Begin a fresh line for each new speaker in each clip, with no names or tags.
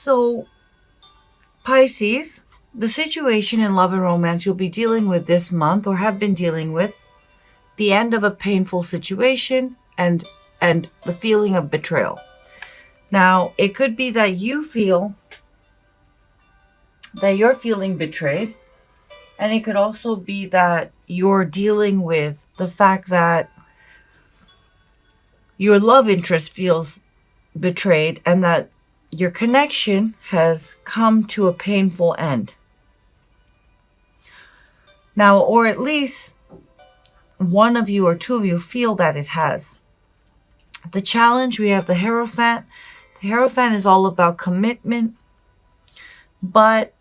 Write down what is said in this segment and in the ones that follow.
So, Pisces, the situation in love and romance you'll be dealing with this month or have been dealing with, the end of a painful situation and the feeling of betrayal. Now, it could be that you feel that you're feeling betrayed, and it could also be that you're dealing with the fact that your love interest feels betrayed and that your connection has come to a painful end. Now, or at least one of you or two of you feel that it has. The challenge, we have the Hierophant. The Hierophant is all about commitment, but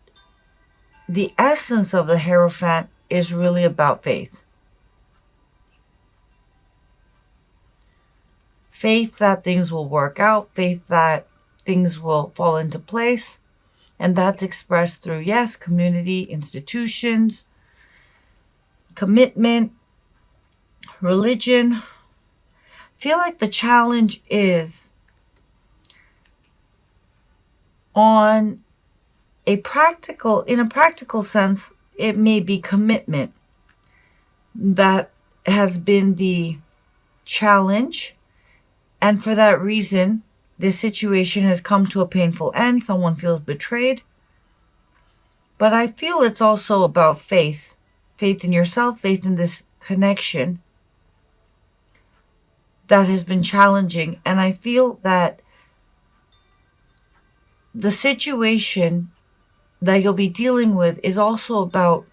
the essence of the Hierophant is really about faith. Faith that things will work out, faith that things will fall into place, and that's expressed through, yes, community, institutions, commitment, religion. I feel like the challenge is in a practical sense, it may be commitment that has been the challenge. And for that reason, this situation has come to a painful end. Someone feels betrayed. But I feel it's also about faith. Faith in yourself, faith in this connection that has been challenging. And I feel that the situation that you'll be dealing with is also about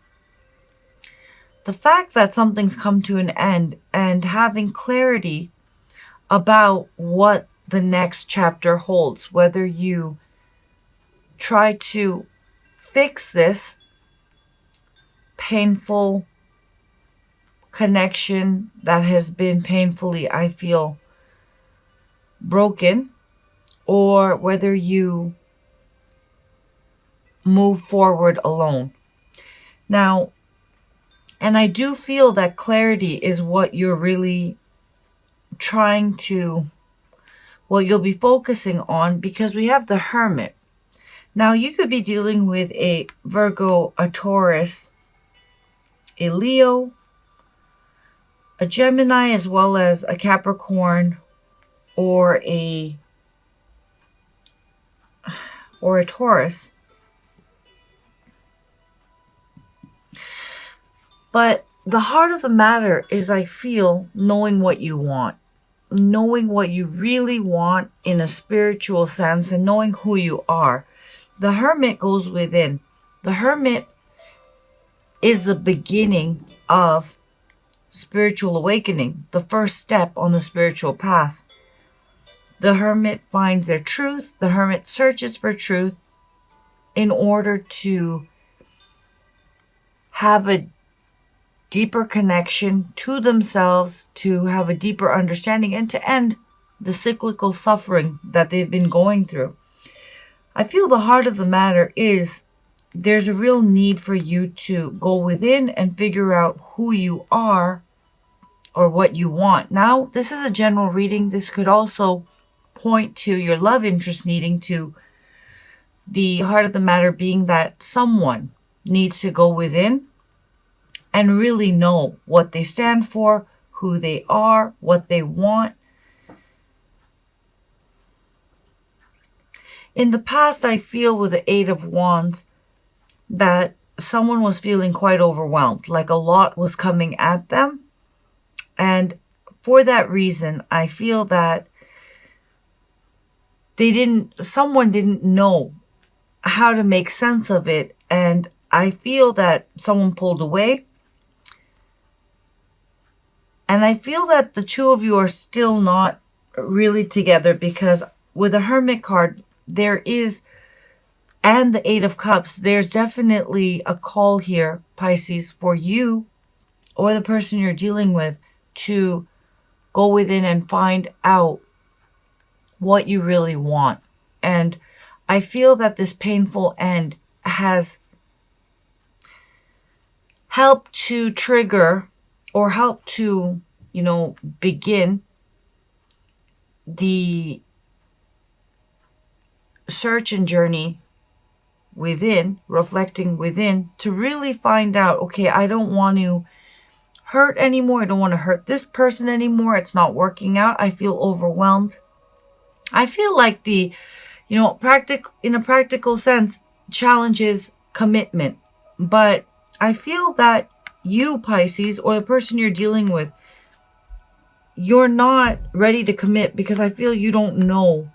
the fact that something's come to an end and having clarity about what the next chapter holds, whether you try to fix this painful connection that has been painfully, I feel, broken, or whether you move forward alone. Now, and I do feel that clarity is what you're really what you'll be focusing on, because we have the Hermit. Now, you could be dealing with a Virgo, a Taurus, a Leo, a Gemini, as well as a Capricorn or a Taurus. But the heart of the matter is, I feel, knowing what you want. Knowing what you really want in a spiritual sense and knowing who you are. The Hermit goes within. The Hermit is the beginning of spiritual awakening, the first step on the spiritual path. The Hermit finds their truth. The Hermit searches for truth in order to have a deeper connection to themselves, to have a deeper understanding, and to end the cyclical suffering that they've been going through. I feel the heart of the matter is there's a real need for you to go within and figure out who you are or what you want. Now, this is a general reading. This could also point to your love interest needing to, the heart of the matter being that someone needs to go within and really know what they stand for, who they are, what they want. In the past, I feel with the Eight of Wands that someone was feeling quite overwhelmed, like a lot was coming at them. And for that reason, I feel that someone didn't know how to make sense of it. And I feel that someone pulled away. And I feel that the two of you are still not really together, because with the Hermit card, and the Eight of Cups, there's definitely a call here, Pisces, for you or the person you're dealing with to go within and find out what you really want. And I feel that this painful end has helped to trigger or help to, begin the search and journey within, reflecting within, to really find out, okay, I don't want to hurt anymore. I don't want to hurt this person anymore. It's not working out. I feel overwhelmed. I feel like in a practical sense, challenges commitment. But I feel that you, Pisces, or the person you're dealing with, you're not ready to commit because I feel you don't know,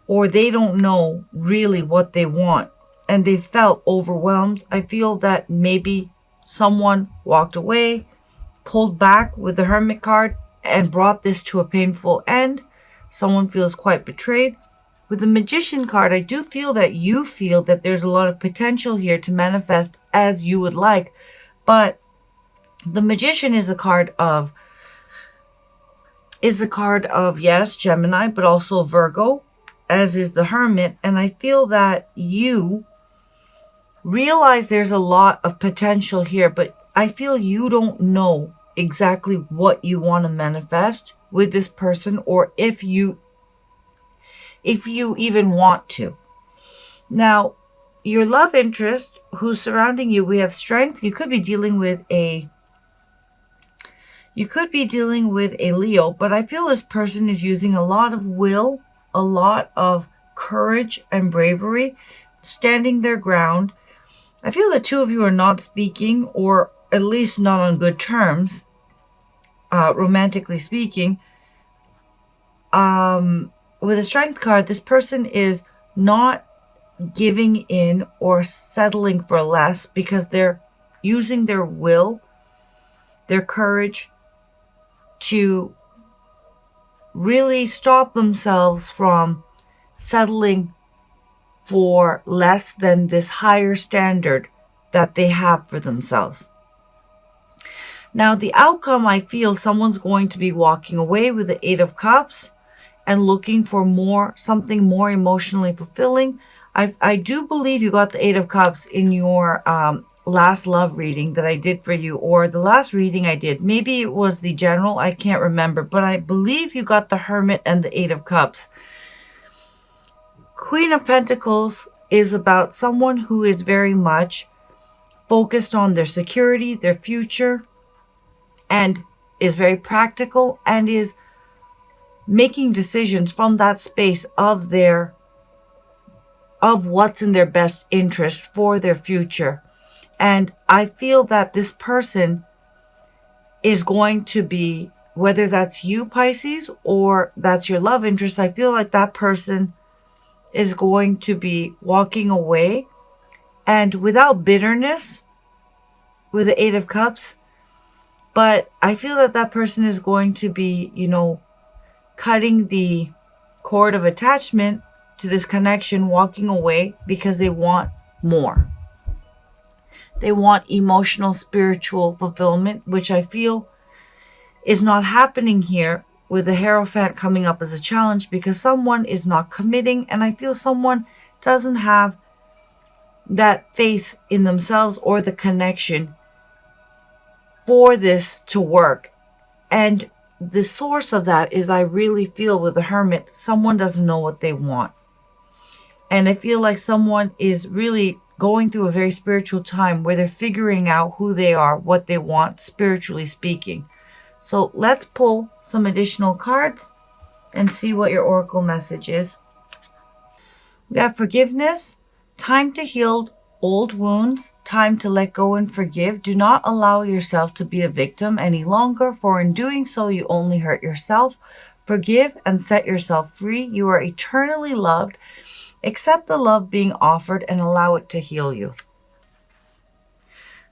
or they don't know really what they want, and they felt overwhelmed. I feel that maybe someone walked away, pulled back with the Hermit card, and brought this to a painful end. Someone feels quite betrayed. With the Magician card, I do feel that you feel that there's a lot of potential here to manifest as you would like, but the Magician is a card of yes, Gemini, but also Virgo, as is the Hermit. And I feel that you realize there's a lot of potential here, but I feel you don't know exactly what you want to manifest with this person, or if you even want to. Now, your love interest who's surrounding you, we have Strength. You could be dealing with a Leo, but I feel this person is using a lot of will, a lot of courage and bravery, standing their ground. I feel the two of you are not speaking, or at least not on good terms, romantically speaking. With a Strength card, this person is not giving in or settling for less because they're using their will, their courage, to really stop themselves from settling for less than this higher standard that they have for themselves. Now, the outcome, I feel someone's going to be walking away with the Eight of Cups and looking for something more emotionally fulfilling. I do believe you got the Eight of Cups in your last love reading that I did for you, or the last reading I did. Maybe it was the general, I can't remember, but I believe you got the Hermit and the Eight of Cups. Queen of Pentacles is about someone who is very much focused on their security, their future, and is very practical, and is making decisions from that space of what's in their best interest for their future. And I feel that this person is going to be, whether that's you, Pisces, or that's your love interest, I feel like that person is going to be walking away, and without bitterness, with the Eight of Cups. But I feel that that person is going to be, cutting the cord of attachment to this connection, walking away because they want more. They want emotional, spiritual fulfillment, which I feel is not happening here, with the Hierophant coming up as a challenge, because someone is not committing, and I feel someone doesn't have that faith in themselves or the connection for this to work. And the source of that is, I really feel with the Hermit, someone doesn't know what they want. And I feel like someone is really going through a very spiritual time where they're figuring out who they are, what they want, spiritually speaking. So let's pull some additional cards and see what your oracle message is. We have Forgiveness, time to heal old wounds, time to let go and forgive. Do not allow yourself to be a victim any longer, for in doing so, you only hurt yourself. Forgive and set yourself free. You are eternally loved. Accept the love being offered and allow it to heal you.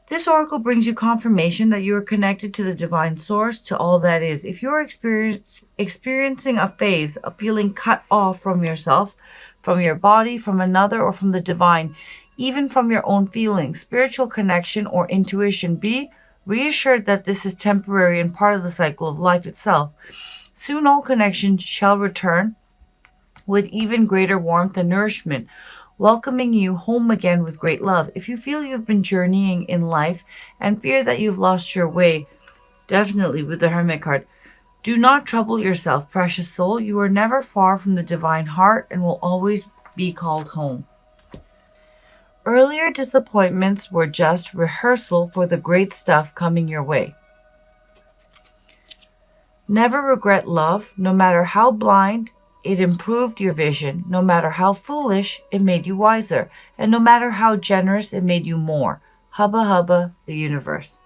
This oracle brings you confirmation that you are connected to the divine source, to all that is. If you're experiencing a phase of feeling cut off from yourself, from your body, from another, or from the divine, even from your own feelings, spiritual connection, or intuition, be reassured that this is temporary and part of the cycle of life itself. Soon all connections shall return with even greater warmth and nourishment, welcoming you home again with great love. If you feel you've been journeying in life and fear that you've lost your way, definitely with the Hermit card, Do not trouble yourself, precious soul. You are never far from the divine heart and will always be called home. Earlier disappointments were just rehearsal for the great stuff coming your way. Never regret love, no matter how blind, it improved your vision. No matter how foolish, it made you wiser. And no matter how generous, it made you more. Hubba hubba, the universe.